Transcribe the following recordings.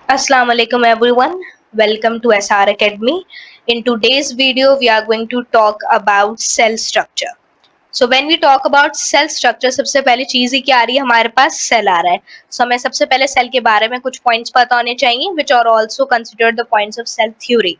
Assalamu alaikum everyone. Welcome to SR Academy. In today's video, we are going to talk about cell structure. So when we talk about cell structure, सबसे पहली चीज ही क्या आ रही है हमारे पास cell आ रहा है. So हमें सबसे पहले सेल के बारे में कुछ पॉइंट्स पता होने चाहिए which are also considered the points of cell theory.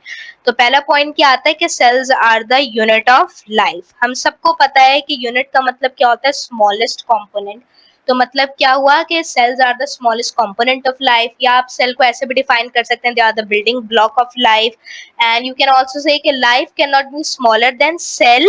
तो पहला पॉइंट क्या आता है कि cells are the unit of life. हम सबको पता है कि यूनिट का मतलब क्या होता है, स्मॉलेस्ट कॉम्पोनेंट. तो मतलब क्या हुआ कि cells are the smallest component of life, या आप सेल को ऐसे भी डिफाइन कर सकते हैं, they are the building block of life. And you can also say कि life can not be smaller than cell,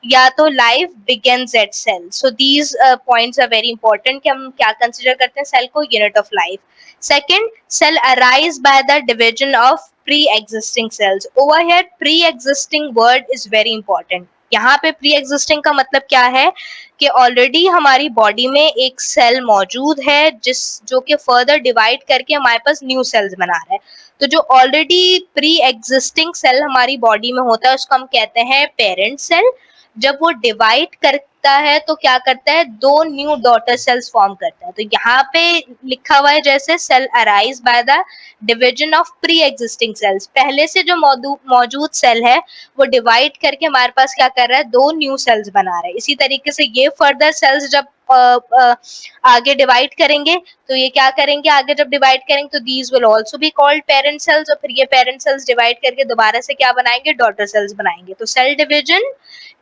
या तो life begins at cell. So these points are very important कि हम क्या कंसिडर करते हैं सेल को unit of life. Second, cell arise by the division of pre existing cells. Over here pre existing word is very important. यहाँ पे pre existing का मतलब क्या है कि ऑलरेडी हमारी बॉडी में एक सेल मौजूद है जो कि फर्दर डिवाइड करके हमारे पास न्यू सेल्स बना रहा है. तो जो ऑलरेडी प्री एग्जिस्टिंग सेल हमारी बॉडी में होता है उसको हम कहते हैं पेरेंट सेल. जब वो डिवाइड करता है तो क्या करता है, दो न्यू डॉटर सेल्स फॉर्म करता है. तो यहाँ पे लिखा हुआ है जैसे cell arise by the division of pre existing cells. पहले से जो मौजूद सेल है वो डिवाइड करके हमारे पास क्या कर रहा है, दो न्यू सेल्स बना रहा है. इसी तरीके से ये फर्दर सेल्स जब आगे डिवाइड करेंगे तो ये क्या करेंगे, आगे जब डिवाइड करेंगे तो these will also be called parent cells, और फिर ये पेरेंट सेल्स डिवाइड करके दोबारा से क्या बनाएंगे, डॉटर सेल्स बनाएंगे. तो cell division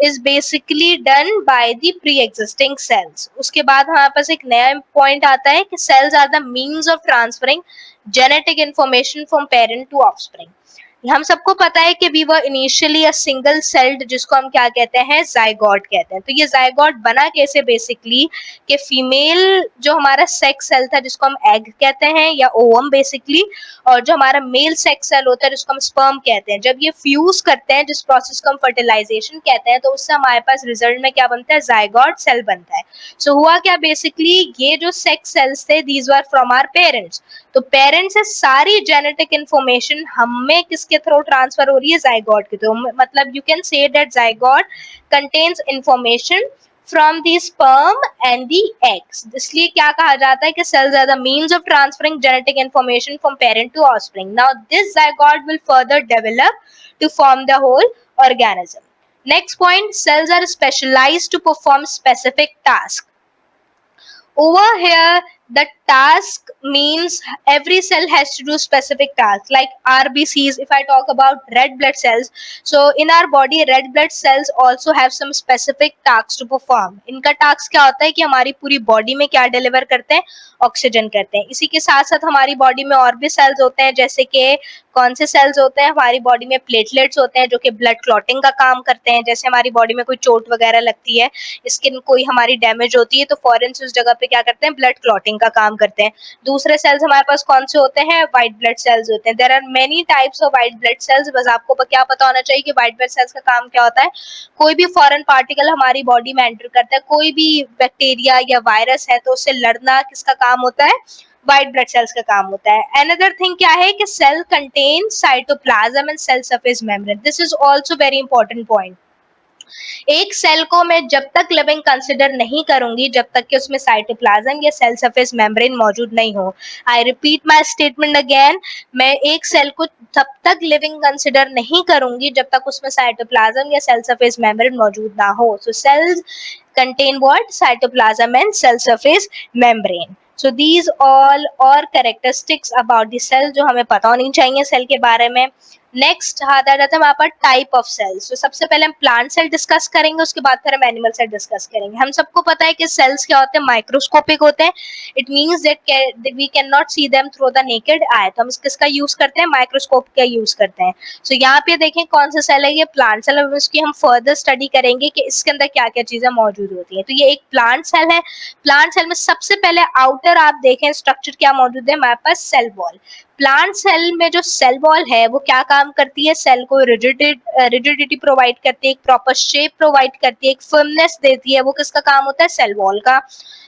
is basically done by the pre existing cells. उसके बाद हमारे पास एक नया पॉइंट आता है कि cells are the means of transferring genetic information from parent to offspring. हम सबको पता है कि we were initially a single celled, जिसको हम क्या कहते हैं, जाइगोट कहते हैं. तो ये जाइगोट बना कैसे, बेसिकली कि फीमेल जो हमारा सेक्स सेल था जिसको हम एग कहते हैं या ओवम बेसिकली, और जो हमारा मेल सेक्स सेल होता है जिसको हम स्पर्म कहते हैं, जब ये फ्यूज करते हैं, जिस प्रोसेस को हम फर्टिलाइजेशन कहते हैं, तो उससे हमारे पास रिजल्ट में क्या बनता है, जाइगोट सेल बनता है. सो हुआ क्या, बेसिकली ये जो सेक्स सेल्स थे these were from our parents. तो पेरेंट्स से सारी जेनेटिक इंफॉर्मेशन हमें किसके थ्रू ट्रांसफर हो रही है, जाइगोट के थ्रू. मतलब you can say that zygote contains information from the sperm and the eggs. इसलिए क्या कहा जाता है कि cells are the means of transferring genetic information from parent to offspring. Now this zygote will further develop to form the whole organism. Next point, cells are specialized to perform specific tasks. Over here, the task means every cell has to do specific tasks, like RBCs. If I talk about red blood cells, so in our body red blood cells also have some specific tasks to perform. इनका task क्या होता है कि हमारी पूरी body में क्या deliver करते हैं, ऑक्सीजन करते हैं. इसी के साथ साथ हमारी बॉडी में और भी सेल्स होते हैं, जैसे कि कौन से सेल्स होते हैं हमारी बॉडी में, प्लेटलेट्स होते हैं जो कि ब्लड क्लॉटिंग का काम करते हैं. जैसे हमारी बॉडी में कोई चोट वगैरह लगती है, स्किन कोई हमारी डैमेज होती है, तो फॉरन से उस जगह पे क्या करते हैं, ब्लड क्लॉटिंग का काम करते हैं. दूसरे सेल्स हमारे पास कौन से होते हैं, व्हाइट ब्लड सेल्स होते हैं. There are many types of white blood cells. बस आपको क्या पता होना चाहिए कि व्हाइट ब्लड सेल्स का काम क्या होता है. कोई भी फॉरेन पार्टिकल हमारी बॉडी में एंटर करता है, कोई भी बैक्टीरिया या वायरस है, तो उससे लड़ना किसका काम होता है, व्हाइट ब्लड सेल्स का काम होता है. अनदर थिंग क्या है कि cell contain cytoplasm and cell surface membrane. This is also very important point. एक सेल को मैं जब तक लिविंग कंसिडर नहीं करूंगी जब तक कि उसमें साइटोप्लाज्म या सेल सरफेस मेम्ब्रेन मौजूद नहीं हो. I repeat my statement again, मैं एक सेल को तब तक लिविंग कंसिडर नहीं करूंगी जब तक उसमें साइटोप्लाज्म या सेल सरफेस मेम्ब्रेन मौजूद ना हो. So cells contain what, cytoplasm and cell surface membrane. So these all और characteristics about the cell जो हमें पता होनी चाहिए सेल के बारे में. नेक्स्ट हाथ आ जाता है हमारे पास टाइप ऑफ सेल्स. तो सबसे पहले हम प्लांट सेल डिस्कस करेंगे, उसके बाद फिर हम एनिमल सेल डिस्कस करेंगे. हम सबको पता है कि सेल्स क्या होते हैं, माइक्रोस्कोपिक होते हैं. It means that we can not see them through the naked eye. तो हम किसका यूज करते हैं, माइक्रोस्कोप का यूज करते हैं. सो यहाँ पे देखें कौन सा सेल है, ये प्लांट सेल है. उसकी हम फर्दर स्टडी करेंगे कि इसके अंदर क्या क्या चीजें मौजूद होती हैं. तो ये एक प्लांट सेल है. प्लांट सेल में सबसे पहले आउटर आप देखें स्ट्रक्चर क्या मौजूद है हमारे पास, सेल वॉल. प्लांट सेल में जो सेल वॉल है वो क्या काम करती है, सेल को रिजिडिटी प्रोवाइड करती है, एक प्रॉपर शेप प्रोवाइड करती है, एक फर्मनेस देती है. वो किसका काम होता है, सेल वॉल का.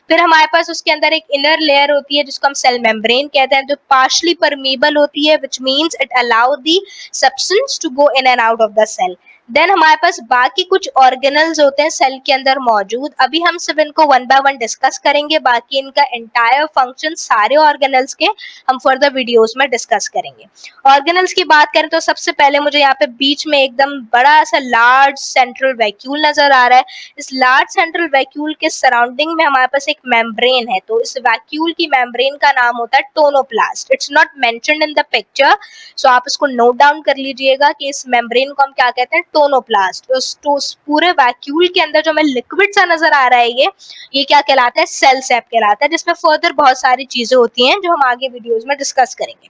फिर हमारे पास उसके अंदर एक इनर लेयर होती है जिसको हम सेल मेम्ब्रेन कहते हैं, जो पार्शली परमीबल होती है, which means it allow the substance to go in and out of the cell. Then हमारे पास बाकी कुछ ऑर्गेनल्स होते हैं सेल के अंदर मौजूद, अभी हम सिर्फ इनको वन बाय वन डिस्कस करेंगे, बाकी इनका एंटायर फंक्शन सारे ऑर्गेनल्स के हम फर्दर वीडियोस में डिस्कस करेंगे। ऑर्गेनल्स की बात करें तो सबसे पहले मुझे यहाँ पे बीच में एकदम बड़ा सा लार्ज सेंट्रल वैक्यूल नजर आ रहा है। इस लार्ज सेंट्रल वैक्यूल के सराउंडिंग में हमारे पास एक मेम्ब्रेन है, तो इस वैक्यूल की मेम्ब्रेन का नाम होता है tonoplast. It's not mentioned in the picture, so आप इसको नोट डाउन कर लीजिएगा कि इस मेम्ब्रेन को हम क्या कहते हैं, टोनोप्लास्ट। तो उस पूरे वैक्यूल के अंदर जो हमें लिक्विड सा नजर आ रहा है ये क्या कहलाता है, सेल सैप कहलाता है, जिसमें फर्दर बहुत सारी चीजें होती हैं जो हम आगे वीडियोस में डिस्कस करेंगे।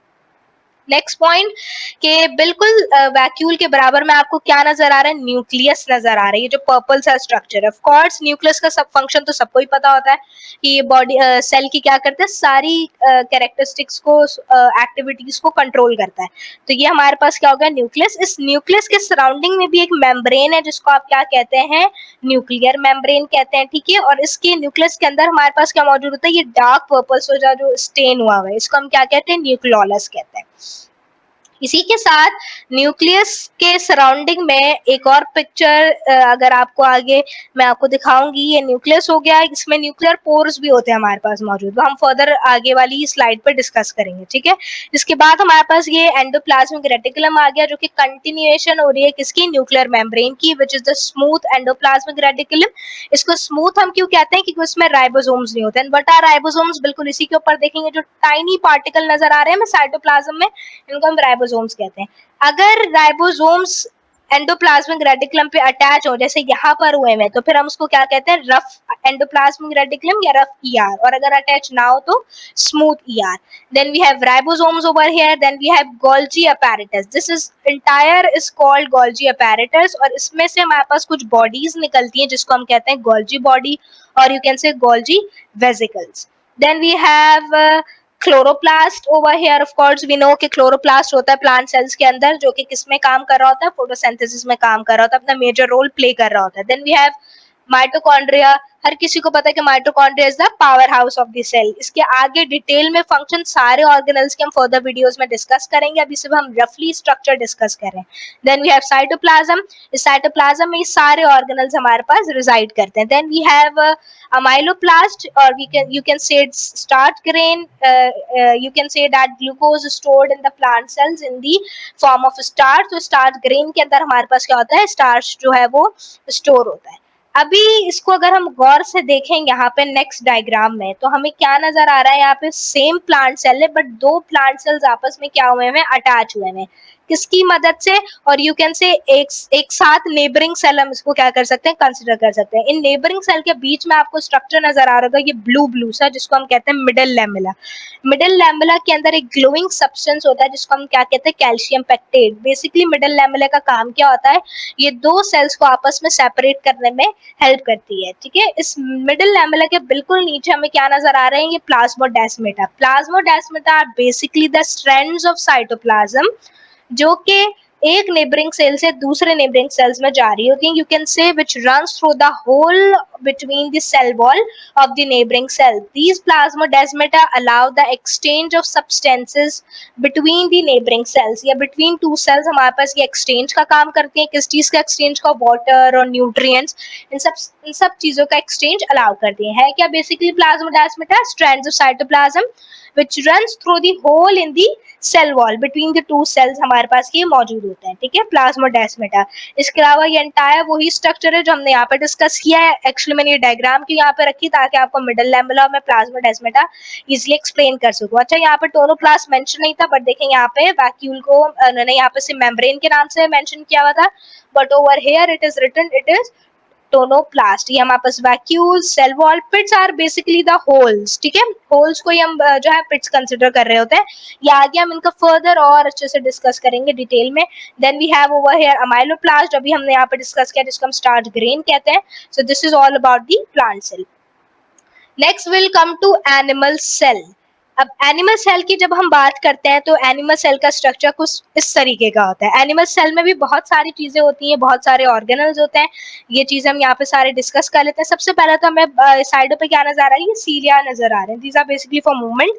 नेक्स्ट पॉइंट कि बिल्कुल वैक्यूल के बराबर में आपको क्या नजर आ रहा है, न्यूक्लियस नजर आ रहा है, ये जो पर्पल सा स्ट्रक्चर है। ऑफ कोर्स न्यूक्लियस का सब फंक्शन तो सबको ही पता होता है कि ये बॉडी सेल की क्या करता है, सारी कैरेक्टरिस्टिक्स को एक्टिविटीज को कंट्रोल करता है। तो ये हमारे पास क्या हो गया, न्यूक्लियस। इस न्यूक्लियस के सराउंडिंग में भी एक मेम्ब्रेन है जिसको आप क्या कहते हैं, न्यूक्लियर मेम्ब्रेन कहते हैं, ठीक है। और इसके न्यूक्लियस के अंदर हमारे पास क्या मौजूद होता है, ये डार्क पर्पल सा जो स्टेन हुआ है इसको हम क्या कहते हैं, न्यूक्लियोलस कहते हैं। इसी के साथ न्यूक्लियस के सराउंडिंग में एक और पिक्चर अगर आपको आगे मैं आपको दिखाऊंगी, ये न्यूक्लियस हो गया, इसमें न्यूक्लियर पोर्स भी होते हैं हमारे पास मौजूद, वो हम फर्दर आगे वाली स्लाइड पर डिस्कस करेंगे, ठीक है। इसके बाद हमारे पास ये एंडोप्लाज्मिक रेटिकुलम आ गया, जो कि कंटिन्यूएशन हो रही है किसकी, न्यूक्लियर मेम्ब्रेन की, which is the smooth endoplasmic reticulum. इसको स्मूथ हम क्यों कहते हैं, क्योंकि उसमें राइबोसोम्स नहीं होते हैं। बट आर राइबोसोम्स, बिल्कुल इसी के ऊपर देखेंगे, जो टाइनी पार्टिकल नजर आ रहे हैं हमें साइटोप्लाज्म में, इनको हम राइबोसोम्स कहते हैं। अगर राइबोसोम्स एंडोप्लाज्मिक रेटिकुलम पे अटैच हो, जैसे यहाँ पर हुए हैं, तो फिर हम उसको क्या कहते हैं, रफ एंडोप्लाज्मिक रेटिकुलम या रफ ईआर, और अगर अटैच ना हो तो smooth ER. Then we have ribosomes over here, then we have Golgi apparatus, this is entire is called Golgi apparatus, और इसमें से हमारे पास कुछ बॉडीज निकलती हैं जिसको हम कहते हैं गोल्जी बॉडी, और you can say Golgi vesicles. Then we have chloroplast over here. Of course we know कि क्लोरोप्लास्ट होता है प्लांट सेल्स के अंदर, जो कि किसमें काम कर रहा होता है, फोटोसिंथेसिस में काम कर रहा होता है, अपना मेजर रोल प्ले कर रहा होता है। देन वी हैव माइटोकॉन्ड्रिया, हर किसी को पता है कि mitochondria is the powerhouse of the cell. इसके आगे डिटेल में फंक्शन सारे ऑर्गेनल्स के हम फर्दर वीडियोस में डिस्कस करेंगे, अभी सिर्फ हम रफली स्ट्रक्चर डिस्कस कर रहे हैं। देन वी हैव साइटोप्लाज्म, इस साइटोप्लाज्म में सारे ऑर्गेनल्स हमारे पास रिजाइड करते हैं। Then we have amyloplast, or you can say it's start grain. You can say that glucose is stored in the plant cells in the form of starch. तो starch grain के अंदर हमारे पास क्या होता है, starch जो है वो स्टोर होता है। अभी इसको अगर हम गौर से देखें यहाँ पे नेक्स्ट डायग्राम में, तो हमें क्या नजर आ रहा है, यहाँ पे सेम प्लांट सेल है बट दो प्लांट सेल्स आपस में क्या हुए हैं, अटैच हुए हैं, किसकी मदद से, और यू कैन से एक साथ नेबरिंग सेल हम इसको क्या कर सकते हैं, कंसिडर कर सकते हैं। इन नेबरिंग सेल के बीच में आपको स्ट्रक्चर नजर आ रहा होगा, ये ब्लू सा, जिसको हम कहते हैं मिडल लैमेला। मिडल लैमेला के अंदर एक ग्लोइंग सब्सटेंस होता है जिसको हम क्या कहते हैं, calcium pectate. Basically middle lamella का काम क्या होता है, ये दो सेल्स को आपस में सेपरेट करने में हेल्प करती है, ठीक है। इस मिडल लैमेला के बिल्कुल नीचे हमें क्या नजर आ रहे हैं, ये plasmodesmata. Plasmodesmata are basically the strands of cytoplasm, जो कि एक नेबरिंग सेल से दूसरे नेबरिंग सेल्स में जा रही होती है, you can say which runs through the hole between the cell wall of the neighboring cell. These plasmodesmata allow the exchange of substances between the neighboring cells, या between two cells हमारे पास ये exchange का काम करती हैं। किस चीज का exchange का, water और nutrients, इन सब चीजों का exchange allow करती है क्या basically plasmodesmata, strands of cytoplasm which runs through the hole in the cell wall between the two cells हमारे पास ये मौजूद होते हैं, ठीक है, प्लाज्मोडेस्माटा। इसके अलावा ये एंटायर वही स्ट्रक्चर है जो हमने यहाँ पे डिस्कस किया है। एक्चुअली मैंने ये डायग्राम की यहाँ पे रखी ताकि आपको मिडल लैमेला में प्लाज्मोडेस्माटा इजीली एक्सप्लेन कर सकूं। अच्छा, यहाँ पे टोनोप्लास्ट मेंशन नहीं था, बट देखें यहाँ पे वैक्यूल को उन्होंने यहाँ पे सिर्फ मेम्ब्रेन के नाम से मेंशन किया हुआ था, but over here it is written, it is tonoplast. ये हमारे पास vacuole, cell wall, pits are basically the holes, ठीक है। होल्स को ही हम जो है पिट्स कंसिडर कर रहे होते हैं। ये आगे हम इनका फर्दर और अच्छे से डिस्कस करेंगे डिटेल में। Then we have over here amyloplast, अभी हमने यहाँ पे डिस्कस किया, जिसको हम स्टार्च ग्रेन कहते हैं। So this is all about the plant cell. Next will come to animal cell. अब एनिमल सेल की जब हम बात करते हैं तो एनिमल सेल का स्ट्रक्चर कुछ इस तरीके का होता है। एनिमल सेल में भी बहुत सारी चीजें होती हैं, बहुत सारे ऑर्गेनल्स होते हैं, ये चीज हम यहाँ पे सारे डिस्कस कर लेते हैं। सबसे पहले तो हमें साइडों पे क्या नजर आ रहा है, ये सीलिया नजर आ रहे हैं, these are basically for movement.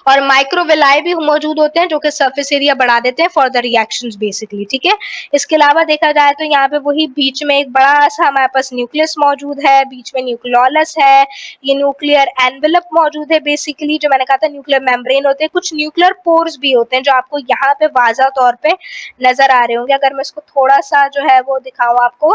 और माइक्रोविलाई भी मौजूद होते हैं जो कि सरफेस एरिया बढ़ा देते हैं फॉर द रिएक्शंस बेसिकली, ठीक है। इसके अलावा देखा जाए तो यहाँ पे वही बीच में एक बड़ा सा हमारे पास न्यूक्लियस मौजूद है, बीच में न्यूक्लियोलस है, ये न्यूक्लियर एनवेलप मौजूद है बेसिकली, जो मैंने कहा था न्यूक्लियर मेम्ब्रेन होते हैं, कुछ न्यूक्लियर पोर्स भी होते हैं जो आपको यहाँ पे वाज़ा तौर पे नजर आ रहे होंगे। अगर मैं इसको थोड़ा सा जो है वो दिखाऊं आपको,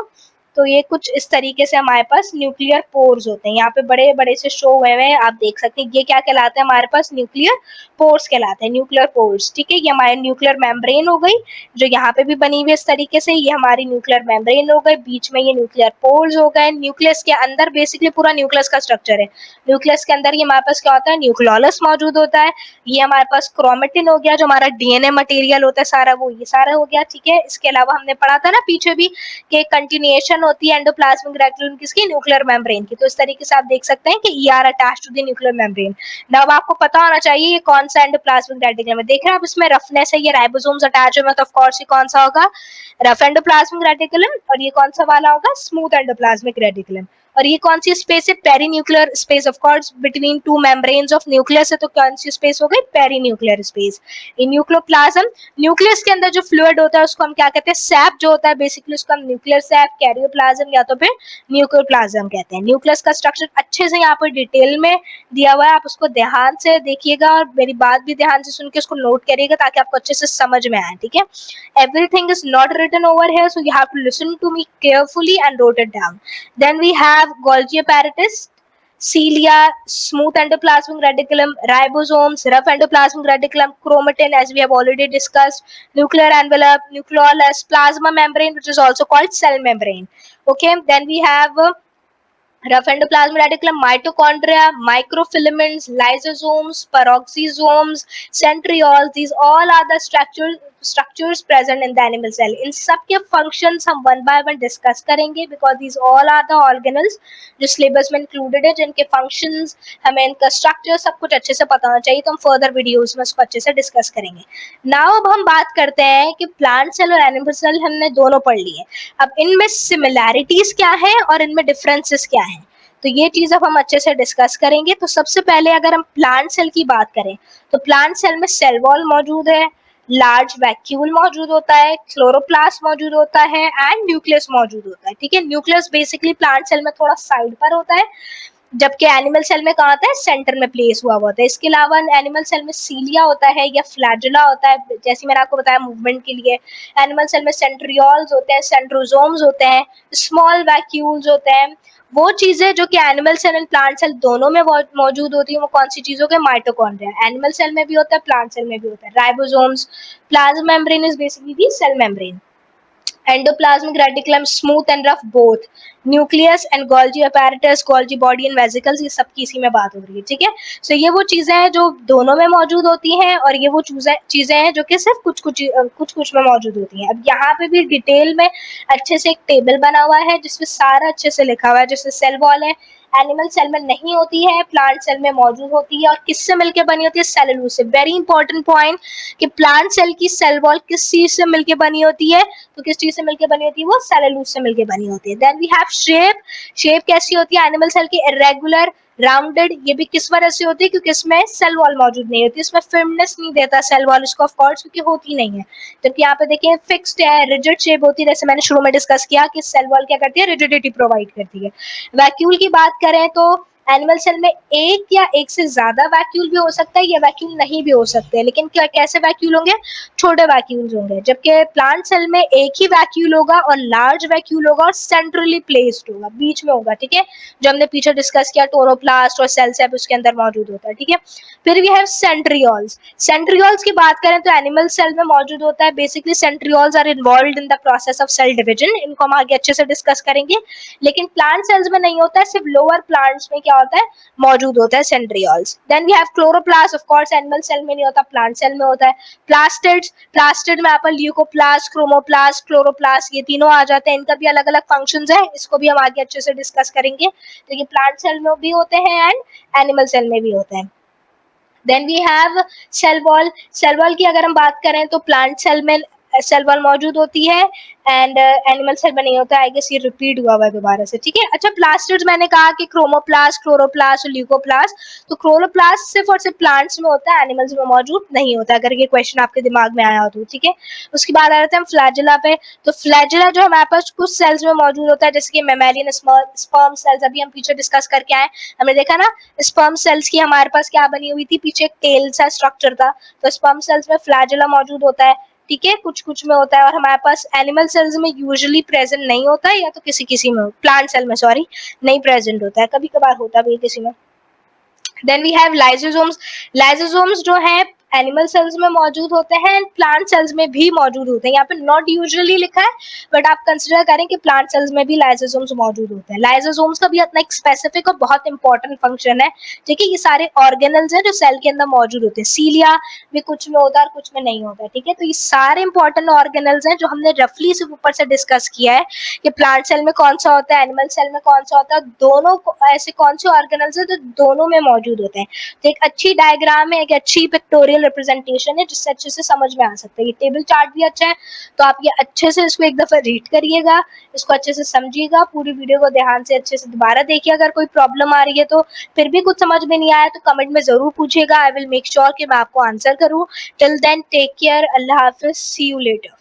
तो ये कुछ इस तरीके से हमारे पास न्यूक्लियर पोर्स होते हैं, यहाँ पे बड़े बड़े से शो हुए हैं, आप देख सकते हैं। ये क्या कहलाते हैं हमारे पास, न्यूक्लियर पोर्स कहलाते हैं, न्यूक्लियर पोर्स, ठीक है। ये हमारी न्यूक्लियर मेम्ब्रेन हो गई जो यहाँ पे भी बनी हुई है इस तरीके से, ये हमारी न्यूक्लियर मेम्ब्रेन हो गई, बीच में ये न्यूक्लियर पोर्स हो गए। न्यूक्लियस के अंदर बेसिकली पूरा न्यूक्लियस का स्ट्रक्चर है। न्यूक्लियस के अंदर ये हमारे पास क्या होता है, न्यूक्लियोलस मौजूद होता है। ये हमारे पास क्रोमेटिन हो गया जो हमारा डीएनए मटेरियल होता है सारा, वो ये सारा हो गया, ठीक है। इसके अलावा हमने पढ़ा था ना पीछे भी कि कंटिन्यूएशन होती है एंडोप्लाज्मिक रेटिकुलम किसकी, न्यूक्लियर मेम्ब्रेन की। तो इस तरीके से आप देख सकते हैं कि ER attached to the nuclear membrane. अब आपको पता होना चाहिए ये कौन सा एंडोप्लाज्मिक रेटिकुलम है। देख रहे हैं आप इसमें रफनेस है, ये राइबोसोम्स अटैच है, तो ऑफ कोर्स ये कौन सा होगा, रफ एंडोप्लाज्मिक रेटिकुलम। और ये कौन सा वाला होगा, स्मूथ एंडोप्लाज्मिक रेटिकुलम। और ये कौन सी स्पेस है, perinuclear space, of course between two membranes of nucleus है, तो कौन सी स्पेस हो गई, पेरीन्यूक्लियर स्पेस। इन न्यूक्लियोप्लाज्म, न्यूक्लियस के अंदर जो फ्लूइड होता है उसको हम क्या कहते हैं, सैप जो होता है बेसिकली उसको हम न्यूक्लियर सैप, कैरियोप्लाज्म या तो फिर न्यूक्लियोप्लाज्म कहते हैं। न्यूक्लियस का स्ट्रक्चर अच्छे से यहाँ पर डिटेल में दिया हुआ है, आप उसको ध्यान से देखिएगा और मेरी बात भी ध्यान से सुन के उसको नोट करिएगा ताकि आपको अच्छे से समझ में आए, ठीक है। Everything is not written over here, so you have to listen to me carefully and note it down. Then we have Golgi apparatus, cilia, smooth endoplasmic reticulum, ribosomes, rough endoplasmic reticulum, chromatin, as we have already discussed, nuclear envelope, nucleolus, plasma membrane, which is also called cell membrane. Okay, then we have rough endoplasmic reticulum, mitochondria, microfilaments, lysosomes, peroxisomes, centrioles, these all are the structures present in the animal cell. इन सब के functions हम one by one discuss करेंगे because these all are the organelles जो syllabus में included है, जिनके functions हमें इनका structure सब कुछ अच्छे से पता होना चाहिए, तो हम further videos में उसको अच्छे से discuss करेंगे। Now अब हम बात करते हैं कि plant cell और animal cell हमने दोनों पढ़ ली है, अब इनमें similarities क्या है और इनमें differences क्या है, तो ये चीज अब हम अच्छे से डिस्कस करेंगे। तो सबसे पहले अगर हम प्लांट सेल की बात करें तो प्लांट सेल में सेल वॉल मौजूद है, लार्ज वैक्यूल मौजूद होता है, क्लोरोप्लास्ट मौजूद होता है एंड न्यूक्लियस मौजूद होता है, ठीक है। न्यूक्लियस बेसिकली प्लांट सेल में थोड़ा साइड पर होता है, जबकि एनिमल सेल में कहाँ होता है, सेंटर में प्लेस हुआ होता है। इसके अलावा एनिमल सेल में सीलिया होता है या फ्लैजुला होता है, जैसे मैंने आपको बताया मूवमेंट के लिए। एनिमल सेल में सेंट्रियोल्स होते हैं, सेंट्रोजोम्स होते हैं, स्मॉल वैक्यूल्स होते हैं। वो चीजें जो कि animal cell and plant cell दोनों में मौजूद होती है, वो कौन सी चीजों के, माइटोकॉन्ड्रिया। एनिमल सेल में भी होता है, प्लांट सेल में भी होता है। Ribosomes, plasma membrane is basically the cell membrane. Endoplasmic reticulum, smooth and rough both. Nucleus and Golgi apparatus, Golgi body and vesicles, ये सब की इसी में बात हो रही है, ठीक है। सो ये वो चीजें हैं जो दोनों में मौजूद होती हैं और ये वो चीजें हैं जो कि सिर्फ कुछ कुछ में मौजूद होती हैं। अब यहाँ पे भी डिटेल में अच्छे से एक टेबल बना हुआ है जिसमें सारा अच्छे से लिखा हुआ है। जैसे सेल वॉल है, एनिमल सेल में नहीं होती है, प्लांट सेल में मौजूद होती है और किससे मिलकर बनी होती है, सेलुलोज से। वेरी इंपॉर्टेंट पॉइंट कि प्लांट सेल की सेल वॉल किस चीज से मिलकर बनी होती है, तो किस चीज से मिलकर बनी होती है, वो सेलुलोज से मिलकर बनी होती है। Then we have shape, shape कैसी होती है एनिमल सेल की, इरेगुलर, राउंडेड। ये भी किस वजह से होती है, क्योंकि इसमें सेल वॉल मौजूद नहीं होती, इसमें फिर्मनेस नहीं देता सेल वॉल इसको, ऑफ कोर्स क्योंकि होती नहीं है। जबकि यहाँ पे देखिए फिक्स्ड है, रिजिड शेप होती है, जैसे मैंने शुरू में डिस्कस किया कि सेल वॉल क्या करती है, रिजिडिटी प्रोवाइड करती है। वैक्यूल की बात करें तो एनिमल सेल में एक या एक से ज्यादा वैक्यूल भी हो सकता है या वैक्यूल नहीं भी हो सकते हैं, लेकिन कैसे वैक्यूल होंगे, छोटे वैक्यूल्स होंगे। जबकि प्लांट सेल में एक ही वैक्यूल होगा और लार्ज वैक्यूल होगा और सेंट्रली प्लेस्ड होगा, बीच में होगा, ठीक है। जो हमने पीछे डिस्कस किया टोरोप्लास्ट और सेल सेप उसके अंदर मौजूद होता है, ठीक है। फिर वी हैव सेंट्रियोल्स। सेंट्रियोल्स की बात करें तो एनिमल सेल में मौजूद होता है, basically centrioles are involved in the process of cell division, इनको हम आगे अच्छे से डिस्कस करेंगे। लेकिन प्लांट सेल्स में नहीं होता है, सिर्फ लोअर प्लांट्स में क्या होता है, मौजूद होता है centrioles. Then we have chloroplast, of course animal cell में नहीं होता, प्लांट सेल में होता है। प्लास्टिड्स, प्लास्टिड में आपका ल्यूकोप्लास्ट, क्रोमोप्लास्ट, क्लोरोप्लास्ट, ये तीनों आ जाते हैं, इनका भी अलग अलग फंक्शंस है, इसको भी हम आगे अच्छे से डिस्कस करेंगे। तो ये प्लांट सेल में भी होते हैं एंड एनिमल सेल में भी होते हैं। Then we have cell wall. Cell wall की अगर हम बात करें तो प्लांट सेल में सेल वॉल मौजूद होती है एंड एनिमल सेल में नहीं होता है। आई गेस ये रिपीट हुआ हुआ है दोबारा से, ठीक है। अच्छा, प्लास्टिड्स मैंने कहा कि क्रोमोप्लास्ट, क्लोरोप्लास्ट और ल्यूकोप्लास्ट। तो क्लोरोप्लास्ट सिर्फ और सिर्फ प्लांट्स में होता है, एनिमल्स में मौजूद नहीं होता, अगर ये क्वेश्चन आपके दिमाग में आया हो तो, ठीक है। उसके बाद आ जाते हैं हम फ्लैजिला पे। तो फ्लैजिला जो हमारे पास कुछ सेल्स में मौजूद होता है, जैसे कि मेमेलियन स्पर्म सेल्स, अभी हम पीछे डिस्कस करके आए, हमने देखा ना स्पर्म सेल्स की हमारे पास क्या बनी हुई थी, पीछे एक टेल सा स्ट्रक्चर था। तो स्पर्म सेल्स में फ्लैजिला मौजूद होता है, ठीक है, कुछ कुछ में होता है। और हमारे पास एनिमल सेल्स में यूजुअली प्रेजेंट नहीं होता है, या तो किसी किसी में, प्लांट सेल में सॉरी, नहीं प्रेजेंट होता है, कभी कभार होता भी है किसी में। Then we have lysosomes. Lysosomes जो है एनिमल सेल्स में मौजूद होते हैं एंड प्लांट सेल्स में भी मौजूद होते हैं। यहाँ पे नॉट यूजुअली लिखा है, बट आप कंसिडर करें कि प्लांट सेल्स में भी लाइसोसोम्स मौजूद होते हैं। लाइसोसोम्स का भी अपना एक स्पेसिफिक और बहुत इंपॉर्टेंट फंक्शन है, ठीक है। ये सारे ऑर्गेनल्स हैं जो सेल के अंदर मौजूद होते हैं। सीलिया भी कुछ में होता है और कुछ में नहीं होता है, ठीक है। तो ये सारे इंपॉर्टेंट ऑर्गेनल्स हैं जो हमने रफली से ऊपर से डिस्कस किया है कि प्लांट सेल में कौन सा होता है, एनिमल सेल में कौन सा होता है, दोनों ऐसे कौन से ऑर्गेनल्स हैं जो दोनों में मौजूद होते हैं। तो एक अच्छी डायग्राम है, एक अच्छी पिक्टोरियल रिप्रेजेंटेशन है जिससे अच्छे से समझ में आ सकता है। ये टेबल चार्ट भी अच्छा है, तो आप ये अच्छे से इसको एक दफा रीड करिएगा, इसको अच्छे से समझिएगा, पूरी वीडियो को ध्यान से अच्छे से दोबारा देखिए। अगर कोई प्रॉब्लम आ रही है तो, फिर भी कुछ समझ में नहीं आया तो कमेंट में जरूर पूछिएगा, आई विल मेक श्योर कि मैं आपको आंसर करूँ। टिल देन टेक केयर, अल्लाह हाफिज, सी यू लेटर।